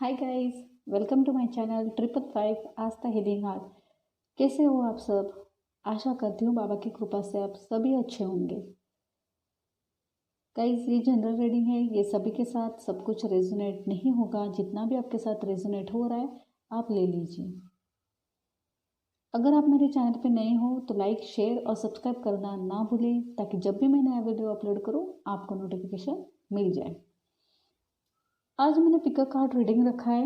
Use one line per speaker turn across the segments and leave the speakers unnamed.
Hi guys, welcome to my channel 555 Aastha healing heart. कैसे हो आप सब? आशा करती हूँ बाबा की कृपा से आप सभी अच्छे होंगे। गाइस, ये जनरल रीडिंग है, ये सभी के साथ सब कुछ रेजोनेट नहीं होगा। जितना भी आपके साथ रेजोनेट हो रहा है आप ले लीजिए। अगर आप मेरे चैनल पे नए हो तो लाइक, शेयर और सब्सक्राइब करना ना भूलें, ताकि जब भी मैं नया वीडियो अपलोड करूँ आपको नोटिफिकेशन मिल जाए। आज मैंने पिक कार्ड रीडिंग रखा है।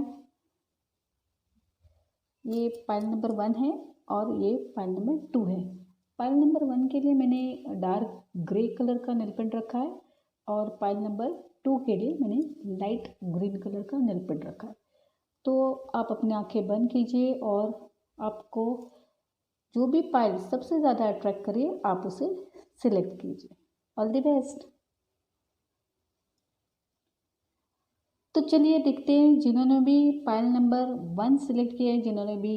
ये पाइल नंबर 1 है और ये पाइल नंबर 2 है। पाइल नंबर 1 के लिए मैंने डार्क ग्रे कलर का नेल पेंट रखा है और पाइल नंबर 2 के लिए मैंने लाइट ग्रीन कलर का नेल पेंट रखा है। तो आप अपनी आंखें बंद कीजिए और आपको जो भी पाइल सबसे ज़्यादा अट्रैक्ट करिए आप उसे सिलेक्ट कीजिए। All the best. तो चलिए देखते हैं, जिन्होंने भी पाइल नंबर 1 सिलेक्ट किया है, जिन्होंने भी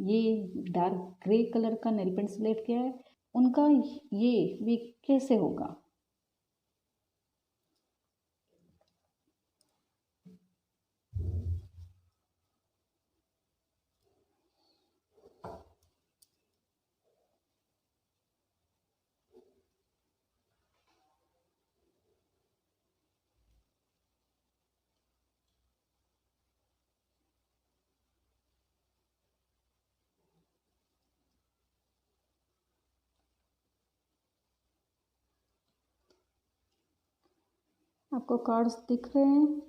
ये डार्क ग्रे कलर का नेल पेंट सिलेक्ट किया है, उनका ये वीक कैसे होगा। आपको कार्ड्स दिख रहे हैं?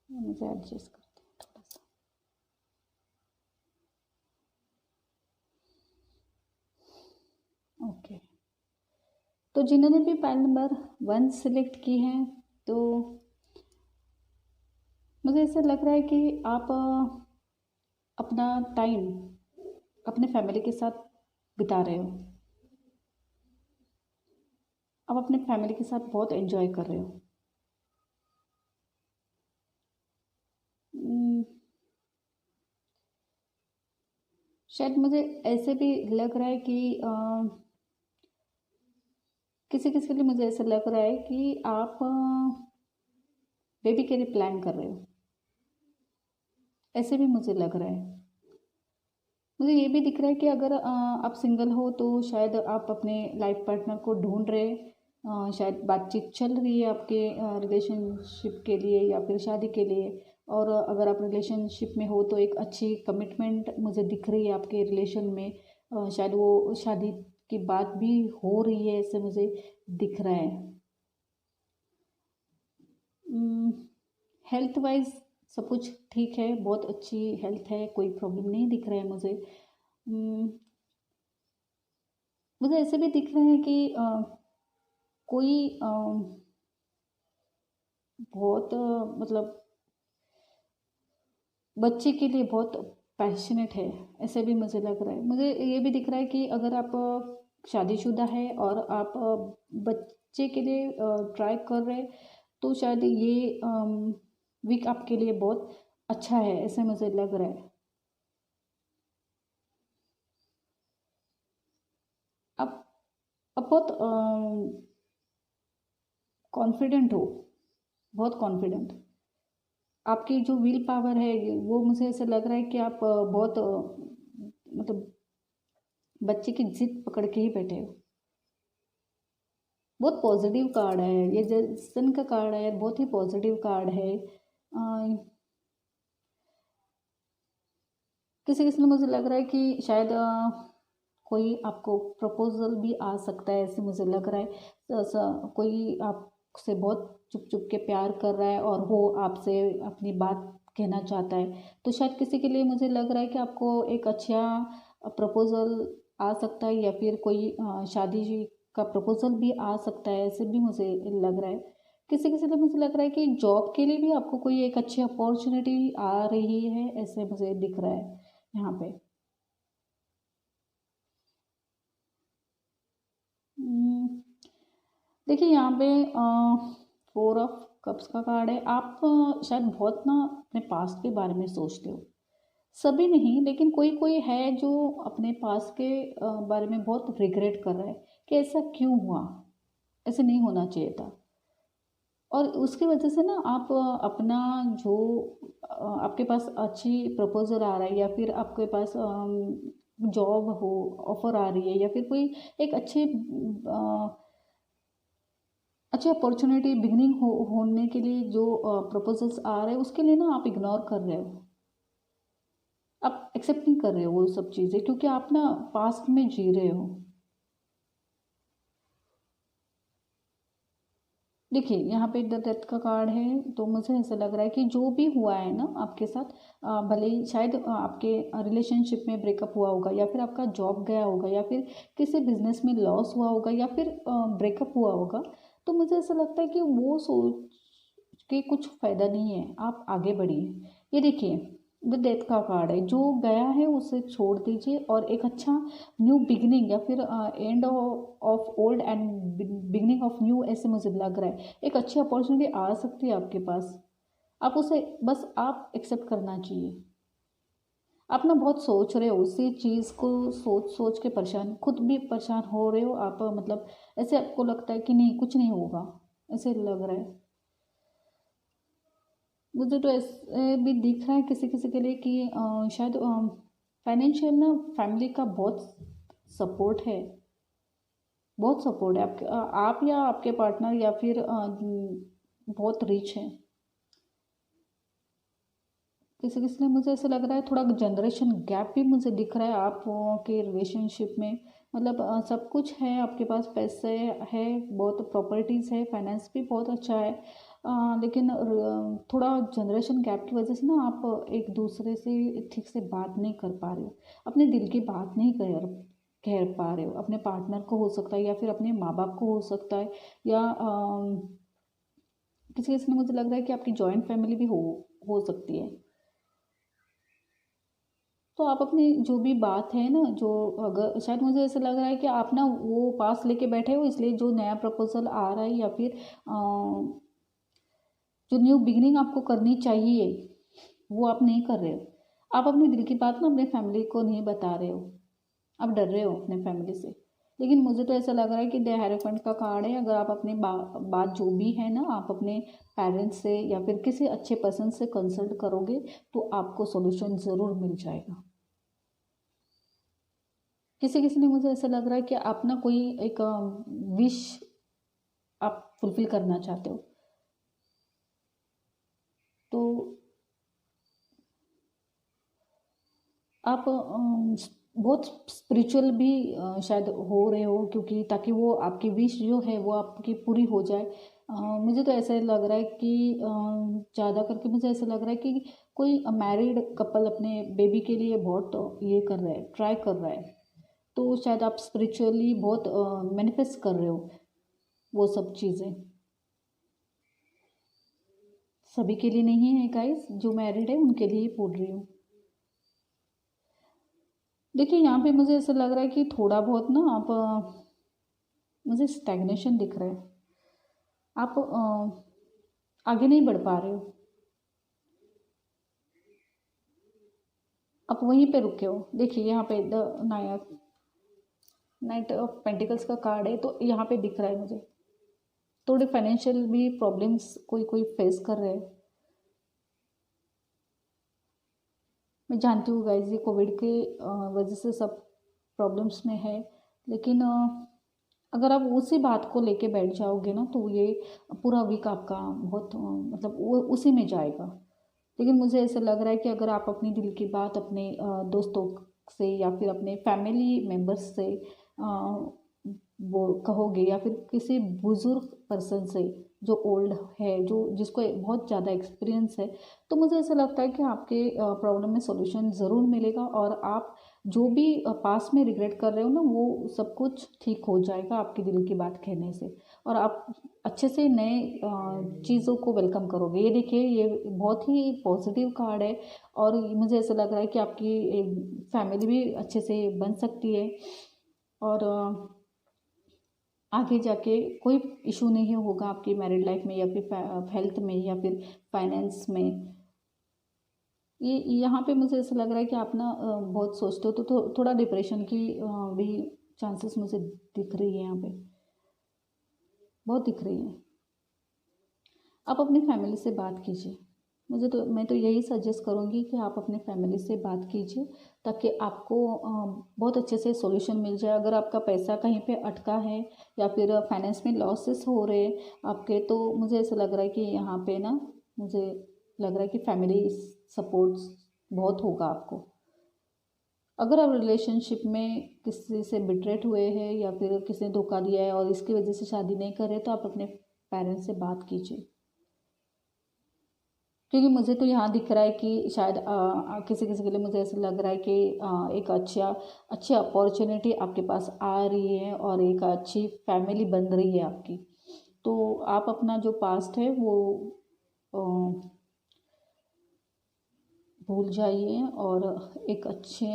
मुझे एडजस्ट करते हैं थोड़ा सा। ओके, तो जिन्होंने भी पाइल नंबर 1 सिलेक्ट की है, तो मुझे ऐसा लग रहा है कि आप अपना टाइम अपने फैमिली के साथ बिता रहे हो। आप अपने फैमिली के साथ बहुत एंजॉय कर रहे हो। हम्म, शायद मुझे ऐसे भी लग रहा है कि किसी किसी के लिए मुझे ऐसा लग रहा है कि आप बेबी के लिए प्लान कर रहे हो। ऐसे भी मुझे लग रहा है। मुझे ये भी दिख रहा है कि अगर आप सिंगल हो तो शायद आप अपने लाइफ पार्टनर को ढूंढ रहे, शायद बातचीत चल रही है आपके रिलेशनशिप के लिए या फिर शादी के लिए। और अगर आप रिलेशनशिप में हो तो एक अच्छी कमिटमेंट मुझे दिख रही है आपके रिलेशन में। शायद वो शादी की बात भी हो रही है, ऐसे मुझे दिख रहा है। हेल्थ वाइज सब कुछ ठीक है, बहुत अच्छी हेल्थ है, कोई प्रॉब्लम नहीं दिख रहा है मुझे। मुझे ऐसे भी दिख रहा है कि कोई बहुत मतलब बच्चे के लिए बहुत पैशनेट है, ऐसे भी मुझे लग रहा है। मुझे ये भी दिख रहा है कि अगर आप शादीशुदा है और आप बच्चे के लिए ट्राई कर रहे हैं, तो शायद ये वीक आपके लिए बहुत अच्छा है, ऐसे मुझे लग रहा है। आप आप बहुत कॉन्फिडेंट हो, बहुत कॉन्फिडेंट। आपकी जो विल पावर है वो मुझे ऐसा लग रहा है कि आप बहुत मतलब बच्चे की जिद पकड़ के ही बैठे हो। बहुत पॉजिटिव कार्ड है ये, जैसन का कार्ड है, बहुत ही पॉजिटिव कार्ड है। किसी किसी में मुझे लग रहा है कि शायद कोई आपको प्रपोजल भी आ सकता है, ऐसे मुझे लग रहा है। कोई आपसे बहुत चुप चुप के प्यार कर रहा है और वो आपसे अपनी बात कहना चाहता है। तो शायद किसी के लिए मुझे लग रहा है कि आपको एक अच्छा प्रपोजल आ सकता है, या फिर कोई शादी का प्रपोजल भी आ सकता है, ऐसे भी मुझे लग रहा है। किसी किसी लिए मुझे लग रहा है कि जॉब के लिए भी आपको कोई एक अच्छी अपॉर्चुनिटी आ रही है, ऐसे मुझे दिख रहा है यहाँ पे। हम्म, देखिए यहाँ पे 4 ऑफ कप्स का कार्ड है। आप शायद बहुत ना अपने पास्ट के बारे में सोचते हो। सभी नहीं, लेकिन कोई कोई है जो अपने पास्ट के बारे में बहुत रिग्रेट कर रहा है कि ऐसा क्यों हुआ, ऐसे नहीं होना चाहिए था। और उसकी वजह से ना आप अपना जो आपके पास अच्छी प्रपोज़ल आ रहा है, या फिर आपके पास जॉब हो ऑफ़र आ रही है, या फिर कोई एक अच्छी अपॉर्चुनिटी बिगनिंग होने के लिए जो प्रपोजल्स आ रहे हैं, उसके लिए ना आप इग्नोर कर रहे हो, आप एक्सेप्ट नहीं कर रहे हो वो सब चीज़ें, क्योंकि आप ना पास्ट में जी रहे हो। देखिए यहाँ पे द डेथ का कार्ड है, तो मुझे ऐसा लग रहा है कि जो भी हुआ है ना आपके साथ, भले ही शायद आपके रिलेशनशिप में ब्रेकअप हुआ होगा, या फिर आपका जॉब गया होगा, या फिर किसी बिजनेस में लॉस हुआ होगा, या फिर ब्रेकअप हुआ होगा, तो मुझे ऐसा लगता है कि वो सोच के कुछ फ़ायदा नहीं है, आप आगे बढ़िए। ये देखिए द डेथ का कार्ड है, जो गया है उसे छोड़ दीजिए और एक अच्छा न्यू बिगिनिंग, या फिर end of old and beginning of new, ऐसे मुझे लग रहा है एक अच्छी अपॉर्चुनिटी आ सकती है आपके पास। आप उसे बस आप एक्सेप्ट करना चाहिए। आप ना बहुत सोच रहे हो उसी चीज़ को, सोच सोच के परेशान, खुद भी परेशान हो रहे हो आप, मतलब ऐसे आपको लगता है कि नहीं कुछ नहीं होगा, ऐसे लग रहा है। मुझे तो ऐसे भी दिख रहा है किसी किसी के लिए कि शायद फाइनेंशियल ना फैमिली का बहुत सपोर्ट है, बहुत सपोर्ट है आपके, आप या आपके पार्टनर, या फिर बहुत रिच है। किसी किसी ने, मुझे ऐसा लग रहा है थोड़ा जनरेशन गैप भी मुझे दिख रहा है आप के रिलेशनशिप में। मतलब सब कुछ है आपके पास, पैसे है, बहुत प्रॉपर्टीज़ है, फाइनेंस भी बहुत अच्छा है, लेकिन थोड़ा जनरेशन गैप की वजह से ना आप एक दूसरे से ठीक से बात नहीं कर पा रहे हो, अपने दिल की बात नहीं कह पा रहे हो, अपने पार्टनर को हो सकता है, या फिर अपने माँ बाप को हो सकता है, या किसी किसी ने, मुझे लग रहा है कि आपकी जॉइंट फैमिली भी हो सकती है। तो आप अपनी जो भी बात है ना, जो अगर शायद मुझे ऐसा लग रहा है कि आप ना वो पास लेके बैठे हो, इसलिए जो नया प्रपोजल आ रहा है, या फिर जो न्यू बिगिनिंग आपको करनी चाहिए वो आप नहीं कर रहे हो। आप अपने दिल की बात ना अपने फैमिली को नहीं बता रहे हो, आप डर रहे हो अपने फैमिली से। लेकिन मुझे तो ऐसा लग रहा है कि द हेरोफेंट का कार्ड है, अगर आप अपनी बात जो भी है ना, आप अपने पेरेंट्स से या फिर किसी अच्छे पर्सन से कंसल्ट करोगे, तो आपको सोल्यूशन ज़रूर मिल जाएगा। किसी किसी ने, मुझे ऐसा लग रहा है कि आप ना कोई एक विश आप फुलफिल करना चाहते हो, तो आप बहुत स्पिरिचुअल भी शायद हो रहे हो, क्योंकि ताकि वो आपकी विश जो है वो आपकी पूरी हो जाए। मुझे तो ऐसा लग रहा है कि ज़्यादा करके मुझे ऐसा लग रहा है कि कोई मैरिड कपल अपने बेबी के लिए बहुत ये कर रहा है, ट्राई कर रहा है, तो शायद आप स्पिरिचुअली बहुत मैनिफेस्ट कर रहे हो वो सब चीज़ें। सभी के लिए नहीं है गाइस, जो मैरिड है उनके लिए ही बोल रही हूँ। देखिए यहाँ पे मुझे ऐसा लग रहा है कि थोड़ा बहुत ना आप मुझे स्टैग्नेशन दिख रहा है, आप आगे नहीं बढ़ पा रहे हो, आप वहीं पे रुके हो। देखिए यहाँ पे द नायक नाइट ऑफ पेंटिकल्स का कार्ड है, तो यहाँ पे दिख रहा है मुझे थोड़े फाइनेंशियल भी प्रॉब्लम्स कोई कोई फेस कर रहे हैं। मैं जानती हूँ गाइज ये कोविड के वजह से सब प्रॉब्लम्स में है, लेकिन अगर आप उसी बात को लेके बैठ जाओगे ना, तो ये पूरा वीक आपका बहुत मतलब वो उसी में जाएगा। लेकिन मुझे ऐसा लग रहा है कि अगर आप अपनी दिल की बात अपने दोस्तों से या फिर अपने फैमिली मेम्बर्स से वो कहोगे, या फिर किसी बुजुर्ग पर्सन से जो ओल्ड है, जो जिसको बहुत ज़्यादा एक्सपीरियंस है, तो मुझे ऐसा लगता है कि आपके प्रॉब्लम में सॉल्यूशन ज़रूर मिलेगा, और आप जो भी पास में रिग्रेट कर रहे हो ना, वो सब कुछ ठीक हो जाएगा आपके दिल की बात कहने से, और आप अच्छे से नए चीज़ों को वेलकम करोगे। ये देखिए ये बहुत ही पॉजिटिव कार्ड है, और मुझे ऐसा लग रहा है कि आपकी फैमिली भी अच्छे से बन सकती है, और आगे जाके कोई इशू नहीं होगा आपकी मैरिड लाइफ में, या फिर हेल्थ में, या फिर फाइनेंस में। ये यहाँ पे मुझे ऐसा लग रहा है कि आप ना बहुत सोचते हो, तो थोड़ा डिप्रेशन की भी चांसेस मुझे दिख रही है यहाँ पे, बहुत दिख रही है। आप अपनी फैमिली से बात कीजिए। मैं तो यही सजेस्ट करूँगी कि आप अपने फैमिली से बात कीजिए, ताकि आपको बहुत अच्छे से सॉल्यूशन मिल जाए। अगर आपका पैसा कहीं पे अटका है या फिर फाइनेंस में लॉसेस हो रहे हैं आपके, तो मुझे ऐसा लग रहा है कि यहाँ पे ना, मुझे लग रहा है कि फैमिली सपोर्ट बहुत होगा आपको। अगर आप रिलेशनशिप में किसी से बिटरेट हुए हैं या फिर किसी ने धोखा दिया है और इसकी वजह से शादी नहीं कर रहे, तो आप अपने पेरेंट्स से बात कीजिए। क्योंकि मुझे तो यहाँ दिख रहा है कि शायद किसी किसी के लिए मुझे ऐसा लग रहा है कि एक अच्छी अपॉर्चुनिटी आपके पास आ रही है और एक अच्छी फैमिली बन रही है आपकी। तो आप अपना जो पास्ट है वो अ, भूल जाइए और एक अच्छे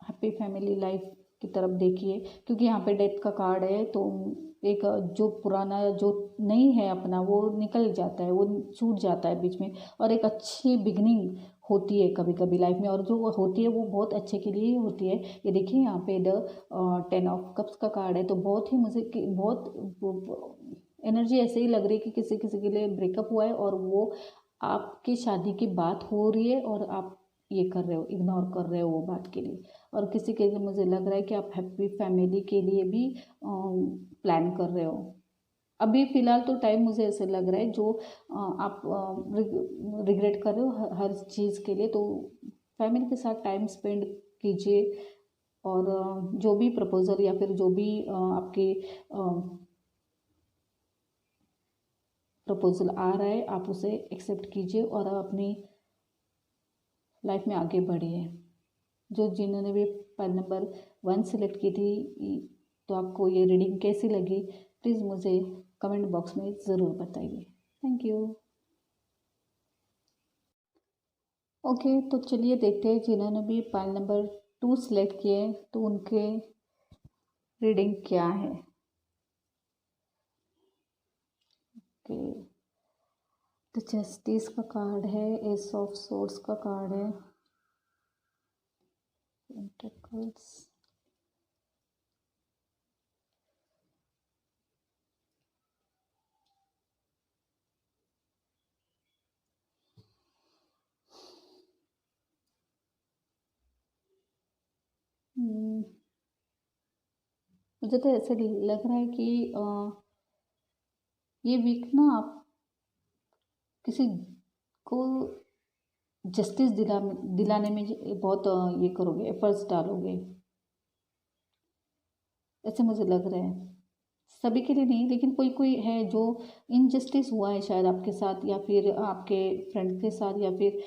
हैप्पी फैमिली लाइफ की तरफ देखिए। क्योंकि यहाँ पे डेथ का कार्ड है, तो एक जो पुराना जो नहीं है अपना, वो निकल जाता है, वो छूट जाता है बीच में, और एक अच्छी बिगनिंग होती है कभी कभी लाइफ में, और जो वो होती है वो बहुत अच्छे के लिए ही होती है। ये देखिए यहाँ पे द 10 ऑफ कप्स का कार्ड है, तो बहुत ही मुझे बहुत एनर्जी ऐसे ही लग रही है कि किसी किसी के लिए ब्रेकअप हुआ है और वो आपकी शादी की बात हो रही है और आप ये कर रहे हो, इग्नोर कर रहे हो वो बात के लिए। और किसी के लिए मुझे लग रहा है कि आप हैप्पी फैमिली के लिए भी प्लान कर रहे हो। अभी फ़िलहाल तो टाइम मुझे ऐसे लग रहा है जो आप रिग्रेट कर रहे हो हर चीज़ के लिए, तो फैमिली के साथ टाइम स्पेंड कीजिए। और जो भी प्रपोज़ल या फिर जो भी आपके प्रपोज़ल आ रहा है, आप उसे एक्सेप्ट कीजिए और अपनी लाइफ में आगे बढ़िए। जो जिन्होंने भी पाइल नंबर 1 सेलेक्ट की थी, तो आपको ये रीडिंग कैसी लगी, प्लीज़ मुझे कमेंट बॉक्स में ज़रूर बताइए। Thank you. ओके, तो चलिए देखते हैं जिन्होंने भी पाइल नंबर 2 सेलेक्ट किए तो उनके रीडिंग क्या है। ओके, तो जस्टिस का कार्ड है, एस ऑफ सोर्ड्स का कार्ड है, पेंटिकल्स, मुझे तो ऐसे लग रहा है कि ये वीक ना आप किसी को जस्टिस दिलाने में बहुत ये करोगे, एफर्ट्स डालोगे, ऐसे मुझे लग रहा है। सभी के लिए नहीं, लेकिन कोई कोई है जो इनजस्टिस हुआ है शायद आपके साथ, या फिर आपके फ्रेंड के साथ, या फिर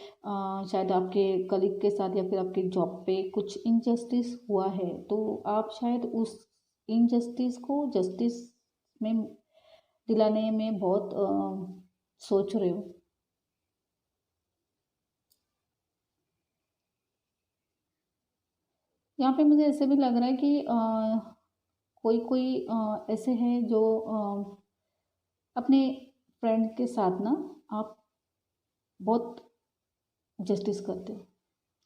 शायद आपके कलीग के साथ, या फिर आपके जॉब पे कुछ इनजस्टिस हुआ है, तो आप शायद उस इनजस्टिस को जस्टिस में दिलाने में बहुत सोच रहे हो। यहाँ पे मुझे ऐसे भी लग रहा है कि कोई कोई ऐसे हैं जो अपने फ्रेंड के साथ ना आप बहुत जस्टिस करते हो,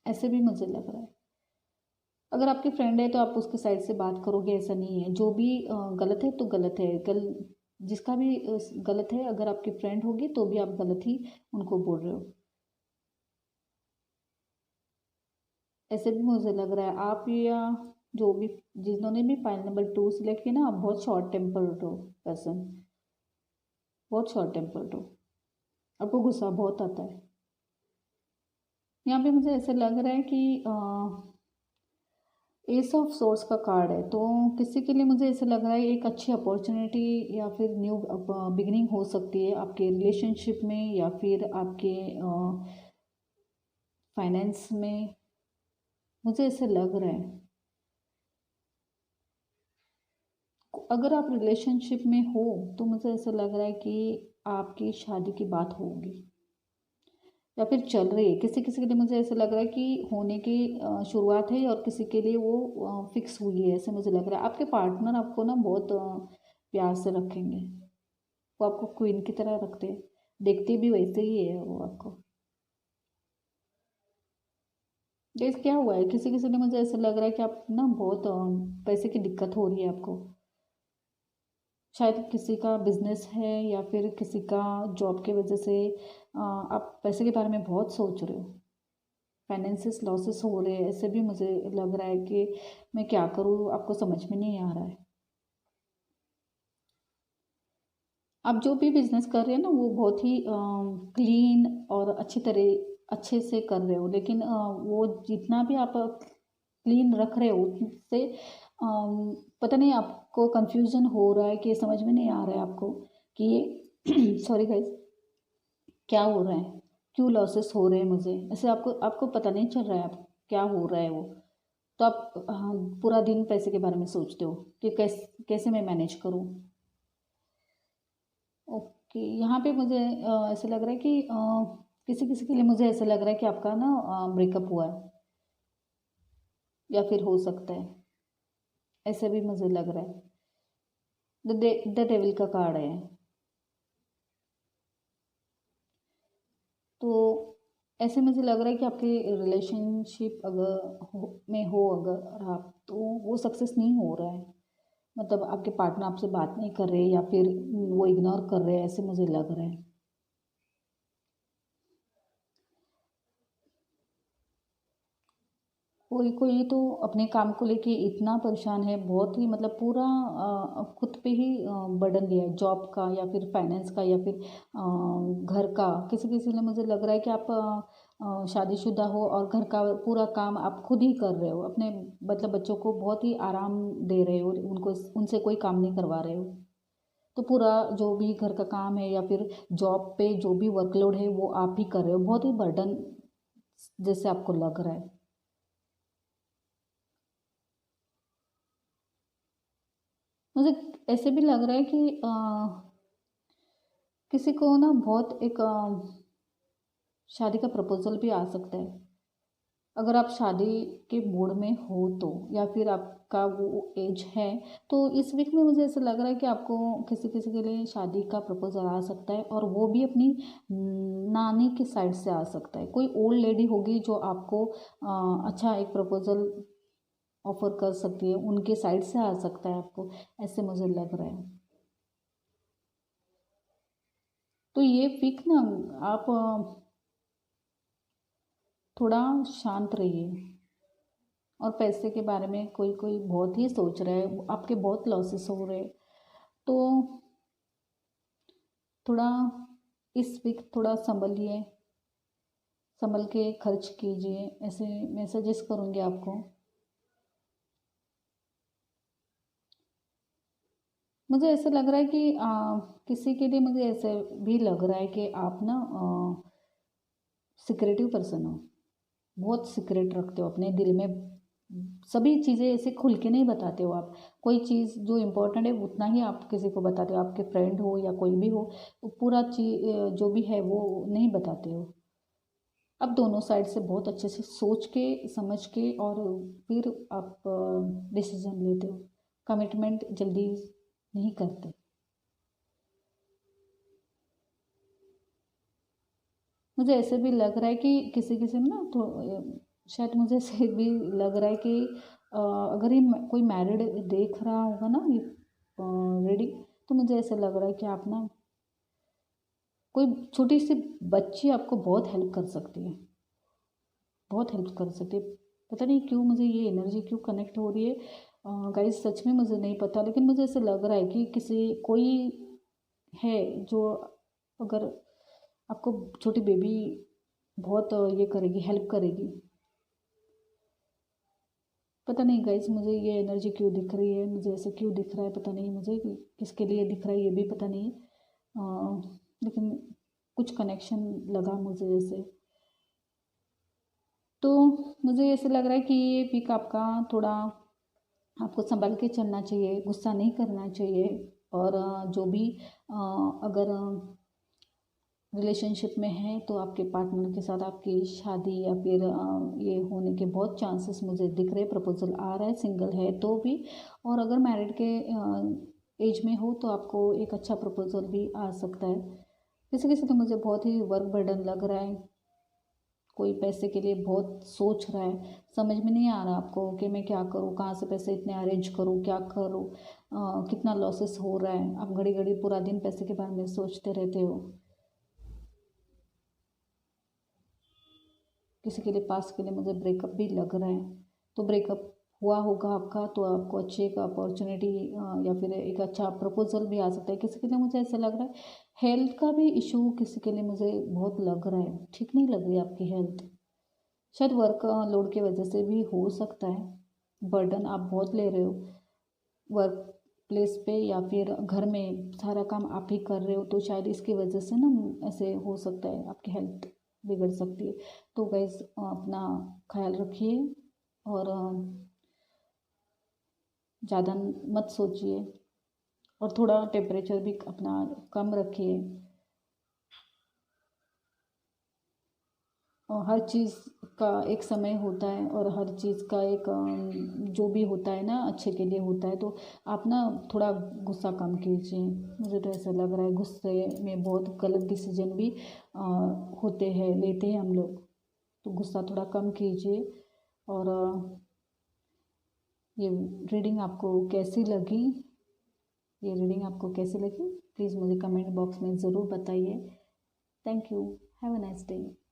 ऐसे भी मुझे लग रहा है। अगर आपके फ्रेंड है तो आप उसके साइड से बात करोगे, ऐसा नहीं है। जो भी गलत है तो गलत है, जिसका भी गलत है, अगर आपकी फ्रेंड होगी तो भी आप गलत ही उनको बोल रहे हो, ऐसे भी मुझे लग रहा है। आप या जो भी जिन्होंने भी फाइल नंबर 2 सिलेक्ट किया ना, आप बहुत शॉर्ट टेम्पर्ड हो पर्सन, बहुत शॉर्ट टेम्पर्ड हो, आपको गुस्सा बहुत आता है। यहाँ पे मुझे ऐसे लग रहा है कि एस ऑफ सोर्स का कार्ड है, तो किसी के लिए मुझे ऐसे लग रहा है एक अच्छी अपॉर्चुनिटी या फिर न्यू बिगनिंग हो सकती है आपके रिलेशनशिप में, या फिर आपके फाइनेंस में, मुझे ऐसे लग रहा है। अगर आप रिलेशनशिप में हो तो मुझे ऐसा लग रहा है कि आपकी शादी की बात होगी, या फिर चल रही है। किसी किसी के लिए मुझे ऐसा लग रहा है कि होने की शुरुआत है, और किसी के लिए वो फिक्स हुई है, ऐसे मुझे लग रहा है। आपके पार्टनर आपको ना बहुत प्यार से रखेंगे, वो आपको क्वीन की तरह रखते हैं, देखते भी वैसे ही है वो आपको। गाइस क्या हुआ है, किसी किसी ने मुझे ऐसा लग रहा है कि आप ना बहुत पैसे की दिक्कत हो रही है आपको, शायद किसी का बिजनेस है या फिर किसी का जॉब के वजह से आप पैसे के बारे में बहुत सोच रहे हो, फाइनेंशियल लॉसेस हो रहे हैं, ऐसे भी मुझे लग रहा है कि मैं क्या करूँ, आपको समझ में नहीं आ रहा है। आप जो भी बिजनेस कर रहे हैं ना वो बहुत ही क्लीन और अच्छे से कर रहे हो, लेकिन वो जितना भी आप क्लीन रख रहे हो उससे पता नहीं आपको कंफ्यूजन हो रहा है कि समझ में नहीं आ रहा है आपको कि ये सॉरी गाइस, क्या हो रहा है, क्यों लॉसेस हो रहे हैं मुझे, ऐसे आपको आपको पता नहीं चल रहा है आप क्या हो रहा है वो। तो आप पूरा दिन पैसे के बारे में सोचते हो कि कैसे कैसे मैं मैनेज करूँ। ओके, यहाँ पे मुझे ऐसा लग रहा है कि किसी किसी के लिए मुझे ऐसा लग रहा है कि आपका ना ब्रेकअप हुआ है, या फिर हो सकता है, ऐसा भी मुझे लग रहा है। द डेविल का कार्ड है। तो ऐसे मुझे लग रहा है कि आपके रिलेशनशिप में हो अगर आप, तो वो सक्सेस नहीं हो रहा है, मतलब आपके पार्टनर आपसे बात नहीं कर रहे या फिर वो इग्नोर कर रहे हैं, ऐसे मुझे लग रहा है। कोई कोई तो अपने काम को लेके इतना परेशान है, बहुत ही मतलब पूरा खुद पे ही बर्डन लिया है, जॉब का या फिर फाइनेंस का या फिर घर का। किसी किसी ने मुझे लग रहा है कि आप शादीशुदा हो और घर का पूरा काम आप खुद ही कर रहे हो, अपने मतलब बच्चों को बहुत ही आराम दे रहे हो, उनको उनसे कोई काम नहीं करवा रहे हो। तो पूरा जो भी घर का काम है या फिर जॉब पे जो भी वर्कलोड है वो आप ही कर रहे हो, बहुत ही बर्डन जैसे आपको लग रहा है। मुझे ऐसे भी लग रहा है कि किसी को ना बहुत एक शादी का प्रपोजल भी आ सकता है, अगर आप शादी के मूड में हो तो, या फिर आपका वो एज है, तो इस वीक में मुझे ऐसा लग रहा है कि आपको किसी किसी के लिए शादी का प्रपोजल आ सकता है, और वो भी अपनी नानी की साइड से आ सकता है। कोई ओल्ड लेडी होगी जो आपको अच्छा एक प्रपोजल ऑफर कर सकती है, उनके साइड से आ सकता है आपको, ऐसे मुझे लग रहा है। तो ये वीक ना आप थोड़ा शांत रहिए, और पैसे के बारे में कोई कोई बहुत ही सोच रहा है, आपके बहुत लॉसेस हो रहे हैं, तो थोड़ा इस वीक थोड़ा संभलिए, संभल के खर्च कीजिए, ऐसे मैं सजेस्ट करूँगी आपको। मुझे ऐसा लग रहा है कि किसी के लिए मुझे ऐसे भी लग रहा है कि आप ना सिक्रेटिव पर्सन हो, बहुत सीक्रेट रखते हो अपने दिल में, सभी चीज़ें ऐसे खुल के नहीं बताते हो आप। कोई चीज़ जो इम्पोर्टेंट है उतना ही आप किसी को बताते हो, आपके फ्रेंड हो या कोई भी हो, तो पूरा चीज जो भी है वो नहीं बताते हो। आप दोनों साइड से बहुत अच्छे से सोच के समझ के और फिर आप डिसीजन लेते हो, कमिटमेंट जल्दी नहीं करते। मुझे ऐसे भी लग रहा है कि किसी किसी में ना तो शायद मुझे ऐसे भी लग रहा है कि अगर ये कोई मैरिड देख रहा होगा ना ये रीडिंग, तो मुझे ऐसा लग रहा है कि आप ना कोई छोटी सी बच्ची आपको बहुत हेल्प कर सकती है, बहुत हेल्प कर सकती है। पता नहीं क्यों मुझे ये एनर्जी क्यों कनेक्ट हो रही है गाइस, सच में मुझे नहीं पता, लेकिन मुझे ऐसा लग रहा है कि किसी कोई है जो अगर आपको छोटी बेबी बहुत ये करेगी, हेल्प करेगी। पता नहीं गाइस, मुझे ये एनर्जी क्यों दिख रही है, मुझे ऐसे क्यों दिख रहा है पता नहीं, मुझे कि किसके लिए दिख रहा है ये भी पता नहीं। लेकिन कुछ कनेक्शन लगा मुझे ऐसे। तो मुझे ऐसे लग रहा है कि ये वीक आपका थोड़ा आपको संभल के चलना चाहिए, गुस्सा नहीं करना चाहिए, और जो भी अगर रिलेशनशिप में है तो आपके पार्टनर के साथ आपकी शादी या फिर ये होने के बहुत चांसेस मुझे दिख रहे, प्रपोजल आ रहा है, सिंगल है तो भी, और अगर मैरिड के एज में हो तो आपको एक अच्छा प्रपोजल भी आ सकता है। किसी किसी तो मुझे बहुत ही वर्क बर्डन लग रहा है, कोई पैसे के लिए बहुत सोच रहा है, समझ में नहीं आ रहा आपको कि मैं क्या करूँ, कहाँ से पैसे इतने अरेंज करूँ, क्या करूँ, कितना लॉसेस हो रहा है। आप घड़ी घड़ी पूरा दिन पैसे के बारे में सोचते रहते हो। किसी के लिए पास के लिए मुझे ब्रेकअप भी लग रहा है, तो ब्रेकअप हुआ होगा आपका, तो आपको अच्छी एक अपॉर्चुनिटी या फिर एक अच्छा प्रपोजल भी आ सकता है। किसी के लिए मुझे ऐसा लग रहा है हेल्थ का भी इशू किसी के लिए मुझे बहुत लग रहा है, ठीक नहीं लग रही आपकी हेल्थ। शायद वर्क लोड की वजह से भी हो सकता है, बर्डन आप बहुत ले रहे हो वर्क प्लेस पे, या फिर घर में सारा काम आप ही कर रहे हो, तो शायद इसकी वजह से ना ऐसे हो सकता है, आपकी हेल्थ बिगड़ सकती है। तो गाइस अपना ख्याल रखिए और ज़्यादा मत सोचिए, और थोड़ा टेम्परेचर भी अपना कम रखिए। और हर चीज़ का एक समय होता है, और हर चीज़ का एक जो भी होता है ना अच्छे के लिए होता है। तो आप ना थोड़ा गुस्सा कम कीजिए। मुझे तो ऐसा लग रहा है गुस्से में बहुत गलत डिसीजन भी होते हैं, लेते हैं हम लोग। तो गुस्सा थोड़ा कम कीजिए। और ये रीडिंग आपको कैसी लगी, प्लीज़ मुझे कमेंट बॉक्स में ज़रूर बताइए। Thank you. Have a nice day.